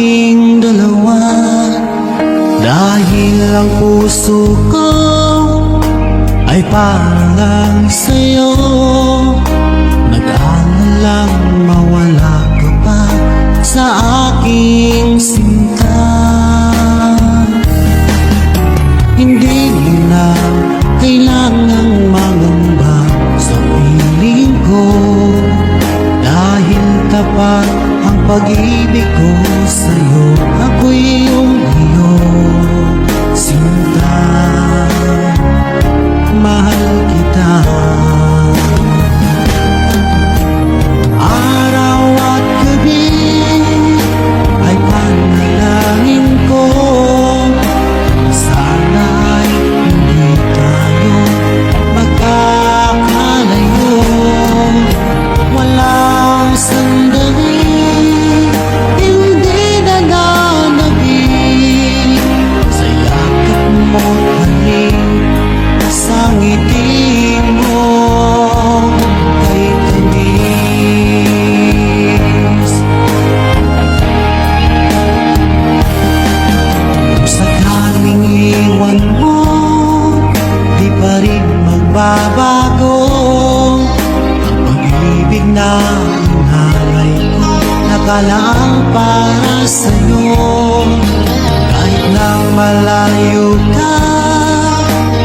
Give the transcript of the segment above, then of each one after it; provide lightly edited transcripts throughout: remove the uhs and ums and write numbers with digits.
aming dalawa. Dahil ang puso ko ay para lang sa'yo. Nag-aalang mawala ka pa sa aking sinta. Hindi mo na kailangang mangamba sa piling ko, dahil tapat ang pag-ibig ko sa'yo. Ako'y iyong sinta, mahal kita. Araw at gabi ay panalangin ko, sana ay hindi tayo magkakalayo. Walang sandali hindi nananabik sa yakap mo't halik, sa ngiti mo kay tamis. Kung sakaling iwan mo, di pa rin magbabago ang pag-ibig na inalay ko, nakalaang para sa'yo. Kahit na malayo ka,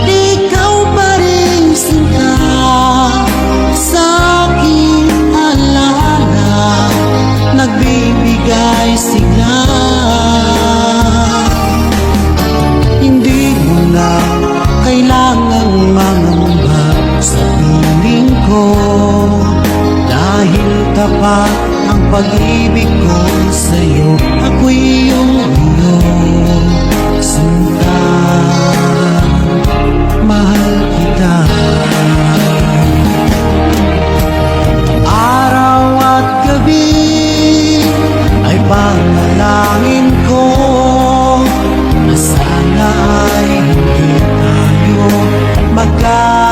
ikaw pa rin sinta sa aking alaala, nagbibigay sigla. Hindi mo na kailangang mangamba sa piling ko, dahil tapat ang pag-ibig ko sa'yo. Ako'y iyong sinta, mahal kita. Araw at gabi ay panalangin ko na sana ay hindi tayo magkakalayo.